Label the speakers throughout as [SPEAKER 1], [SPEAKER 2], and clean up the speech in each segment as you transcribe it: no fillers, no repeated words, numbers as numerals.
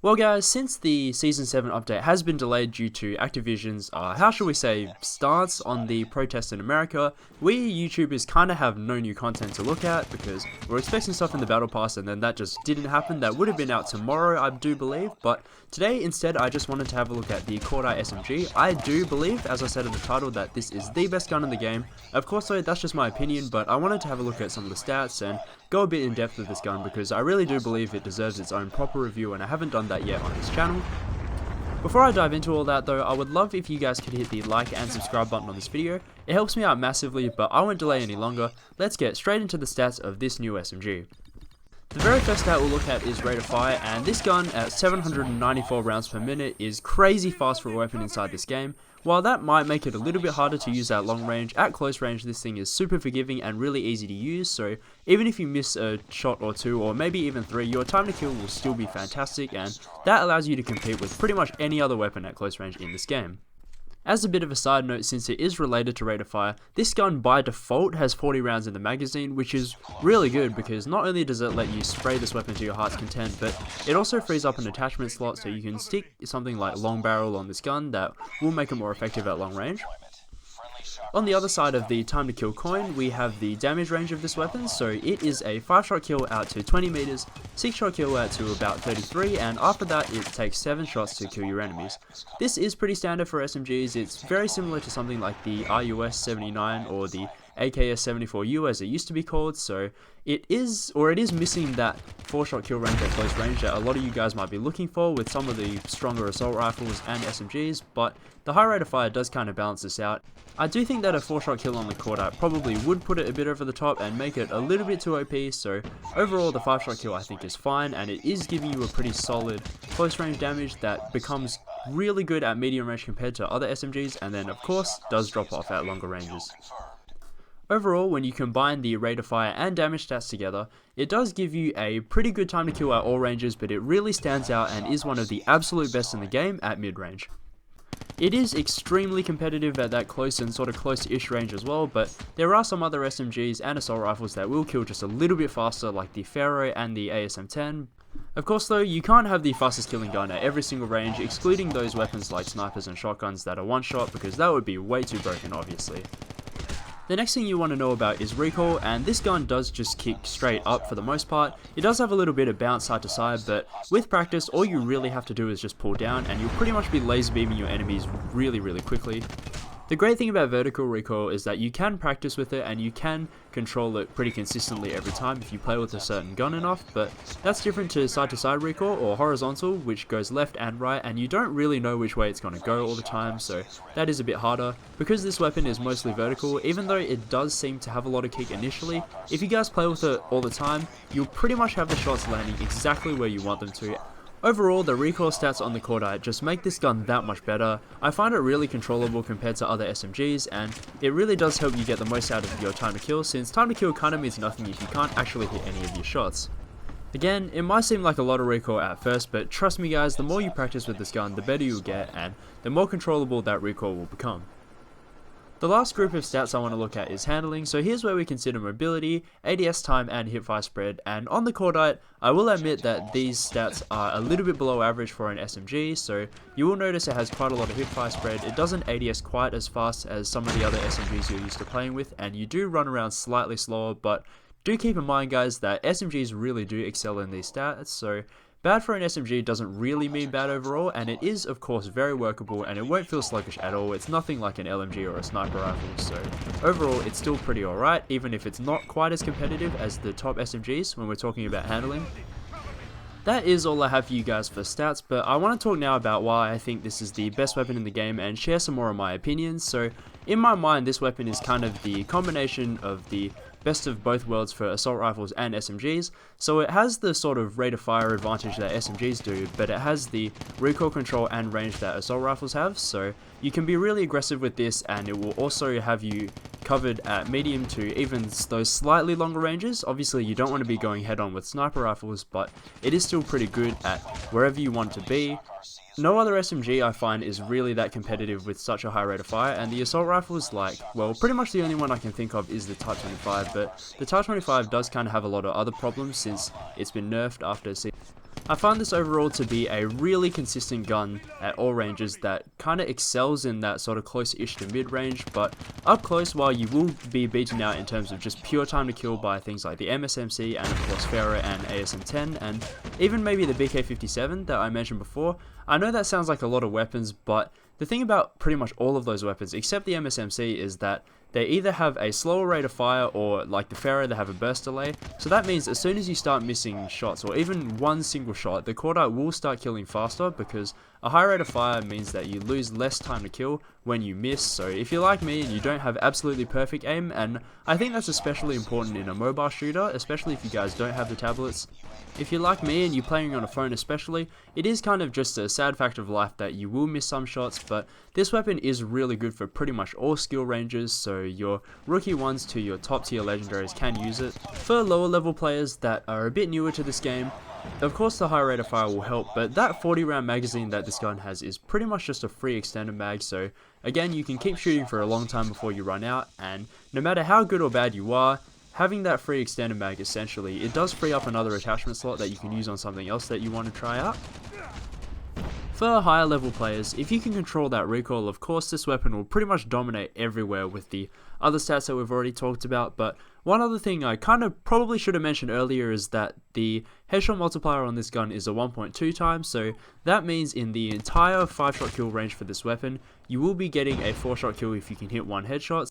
[SPEAKER 1] Well guys, since the Season 7 update has been delayed due to Activision's, how shall we say, stance on the protests in America, we YouTubers kinda have no new content to look at because we're expecting stuff in the Battle Pass and then that just didn't happen. That would have been out tomorrow, I do believe, but today instead I just wanted to have a look at the Cordite SMG. I do believe, as I said in the title, that this is the best gun in the game. Of course though, that's just my opinion, but I wanted to have a look at some of the stats and go a bit in depth with this gun because I really do believe it deserves its own proper review and I haven't done that yet on this channel. Before I dive into all that though, I would love if you guys could hit the like and subscribe button on this video. It helps me out massively, but I won't delay any longer. Let's get straight into the stats of this new SMG. The very first stat we'll look at is rate of fire, and this gun at 794 rounds per minute is crazy fast for a weapon inside this game. While that might make it a little bit harder to use at long range, at close range this thing is super forgiving and really easy to use, so even if you miss a shot or two or maybe even three, your time to kill will still be fantastic, and that allows you to compete with pretty much any other weapon at close range in this game. As a bit of a side note, since it is related to rate of fire, this gun by default has 40 rounds in the magazine, which is really good because not only does it let you spray this weapon to your heart's content, but it also frees up an attachment slot so you can stick something like long barrel on this gun that will make it more effective at long range. On the other side of the time to kill coin, we have the damage range of this weapon, so it is a 5-shot kill out to 20 meters, 6-shot kill out to about 33, and after that it takes 7 shots to kill your enemies. This is pretty standard for SMGs. It's very similar to something like the RUS 79 or the AKS 74U as it used to be called, so it is missing that 4-shot kill range at close range that a lot of you guys might be looking for with some of the stronger assault rifles and SMGs, but the high rate of fire does kind of balance this out. I do think that a 4-shot kill on the Cordite probably would put it a bit over the top and make it a little bit too OP, so overall the 5-shot kill I think is fine, and it is giving you a pretty solid close range damage that becomes really good at medium range compared to other SMGs, and then of course does drop off at longer ranges. Overall, when you combine the rate of fire and damage stats together, it does give you a pretty good time to kill at all ranges, but it really stands out and is one of the absolute best in the game at mid-range. It is extremely competitive at that close and sort of close-ish range as well, but there are some other SMGs and assault rifles that will kill just a little bit faster, like the Pharaoh and the ASM-10. Of course though, you can't have the fastest killing gun at every single range, excluding those weapons like snipers and shotguns that are one-shot, because that would be way too broken obviously. The next thing you want to know about is recoil, and this gun does just kick straight up for the most part. It does have a little bit of bounce side to side, but with practice all you really have to do is just pull down and you'll pretty much be laser beaming your enemies really quickly. The great thing about vertical recoil is that you can practice with it and you can control it pretty consistently every time if you play with a certain gun enough, but that's different to side recoil or horizontal, which goes left and right, and you don't really know which way it's going to go all the time, so that is a bit harder. Because this weapon is mostly vertical, even though it does seem to have a lot of kick initially, if you guys play with it all the time, you'll pretty much have the shots landing exactly where you want them to. Overall, the recoil stats on the Cordite just make this gun that much better. I find it really controllable compared to other SMGs, and it really does help you get the most out of your time to kill, since time to kill kind of means nothing if you can't actually hit any of your shots. Again, it might seem like a lot of recoil at first, but trust me guys, the more you practice with this gun, the better you'll get, and the more controllable that recoil will become. The last group of stats I want to look at is handling, so here's where we consider mobility, ADS time and hipfire spread, and on the Cordite, I will admit that these stats are a little bit below average for an SMG, so you will notice it has quite a lot of hipfire spread. It doesn't ADS quite as fast as some of the other SMGs you're used to playing with, and you do run around slightly slower, but do keep in mind guys that SMGs really do excel in these stats, so bad for an SMG doesn't really mean bad overall, and it is of course very workable and it won't feel sluggish at all. It's nothing like an LMG or a sniper rifle, so overall it's still pretty alright, even if it's not quite as competitive as the top SMGs when we're talking about handling. That is all I have for you guys for stats, but I want to talk now about why I think this is the best weapon in the game and share some more of my opinions. So in my mind, this weapon is kind of the combination of the best of both worlds for assault rifles and SMGs. So it has the sort of rate of fire advantage that SMGs do, but it has the recoil control and range that assault rifles have, so you can be really aggressive with this and it will also have you covered at medium to even those slightly longer ranges. Obviously you don't want to be going head on with sniper rifles, but it is still pretty good at wherever you want to be. No other SMG I find is really that competitive with such a high rate of fire, and the assault rifle is like, well, pretty much the only one I can think of is the Type 25, but the Type 25 does kind of have a lot of other problems since it's been nerfed after I find this overall to be a really consistent gun at all ranges that kind of excels in that sort of close-ish to mid-range, but up close, while you will be beaten out in terms of just pure time to kill by things like the MSMC and of course Pharaoh and ASM-10 and even maybe the BK-57 that I mentioned before. I know that sounds like a lot of weapons, but the thing about pretty much all of those weapons, except the MSMC, is that they either have a slower rate of fire or, like the Pharaoh, they have a burst delay. So that means as soon as you start missing shots or even one single shot, the Cordite will start killing faster because a high rate of fire means that you lose less time to kill when you miss. So if you're like me and you don't have absolutely perfect aim, and I think that's especially important in a mobile shooter, especially if you guys don't have the tablets. If you're like me and you're playing on a phone especially, it is kind of just a sad fact of life that you will miss some shots, but this weapon is really good for pretty much all skill ranges, so your rookie ones to your top tier legendaries can use it. For lower level players that are a bit newer to this game, of course the high rate of fire will help, but that 40 round magazine that this gun has is pretty much just a free extended mag, so again you can keep shooting for a long time before you run out, and no matter how good or bad you are, having that free extended mag essentially, it does free up another attachment slot that you can use on something else that you want to try out. For higher level players, if you can control that recoil, of course this weapon will pretty much dominate everywhere with the other stats that we've already talked about, but one other thing I kind of probably should have mentioned earlier is that the headshot multiplier on this gun is a 1.2 times, so that means in the entire 5-shot kill range for this weapon, you will be getting a 4-shot kill if you can hit one headshot.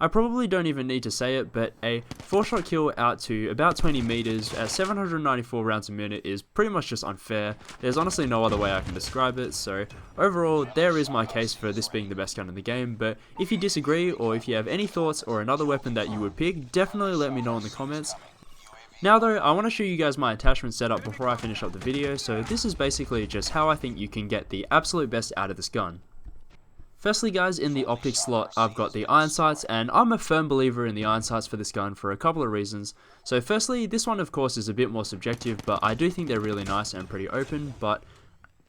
[SPEAKER 1] I probably don't even need to say it, but a 4-shot kill out to about 20 meters at 794 rounds a minute is pretty much just unfair. There's honestly no other way I can describe it, so overall there is my case for this being the best gun in the game, but if you disagree or if you have any thoughts or another weapon that you would pick, definitely let me know in the comments. Now though, I want to show you guys my attachment setup before I finish up the video, so this is basically just how I think you can get the absolute best out of this gun. Firstly guys, in the optic slot I've got the iron sights, and I'm a firm believer in the iron sights for this gun for a couple of reasons. So firstly, this one of course is a bit more subjective, but I do think they're really nice and pretty open, but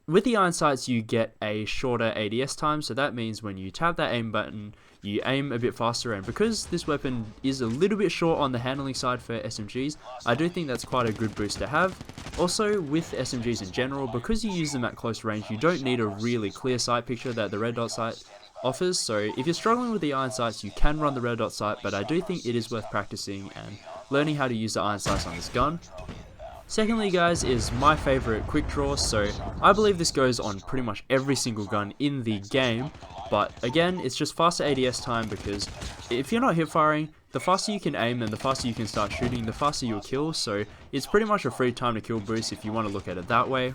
[SPEAKER 1] with the iron sights you get a shorter ADS time, so that means when you tap that aim button you aim a bit faster, and because this weapon is a little bit short on the handling side for SMGs, I do think that's quite a good boost to have. Also with SMGs in general, because you use them at close range, you don't need a really clear sight picture that the red dot sight offers, so if you're struggling with the iron sights you can run the red dot sight, but I do think it is worth practicing and learning how to use the iron sights on this gun. Secondly guys is my favourite quick draw, so I believe this goes on pretty much every single gun in the game, but again it's just faster ADS time because if you're not hip firing, the faster you can aim and the faster you can start shooting, the faster you'll kill, so it's pretty much a free time to kill boost if you want to look at it that way.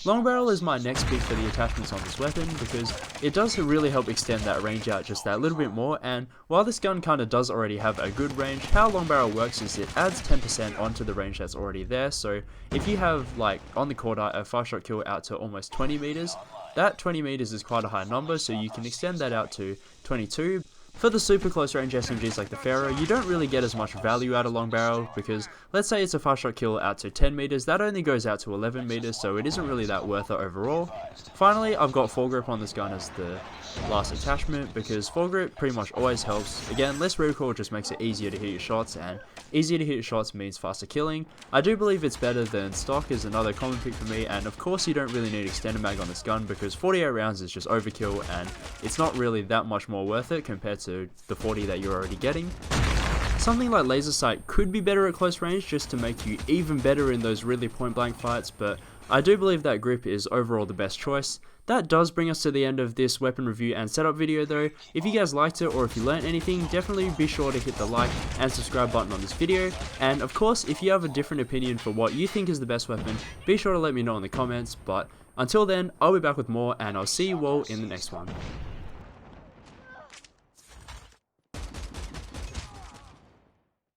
[SPEAKER 1] Long barrel is my next pick for the attachments on this weapon because it does really help extend that range out just that little bit more, and while this gun kind of does already have a good range, how long barrel works is it adds 10% onto the range that's already there, so if you have like on the Cordite a 5-shot kill out to almost 20 meters, that 20 meters is quite a high number, so you can extend that out to 22. For the super close range SMGs like the Pharaoh, you don't really get as much value out of long barrel because let's say it's a 5-shot kill out to 10 meters, that only goes out to 11 meters, so it isn't really that worth it overall. Finally, I've got foregrip on this gun as the last attachment because foregrip pretty much always helps. Again, less recoil just makes it easier to hit your shots, and easier to hit your shots means faster killing. I do believe it's better than stock is another common pick for me, and of course you don't really need extended mag on this gun because 48 rounds is just overkill and it's not really that much more worth it compared to the 40 that you're already getting. Something like laser sight could be better at close range just to make you even better in those really point blank fights, but I do believe that grip is overall the best choice. That does bring us to the end of this weapon review and setup video though. If you guys liked it or if you learned anything, definitely be sure to hit the like and subscribe button on this video. And of course, if you have a different opinion for what you think is the best weapon, be sure to let me know in the comments. But until then, I'll be back with more and I'll see you all in the next one.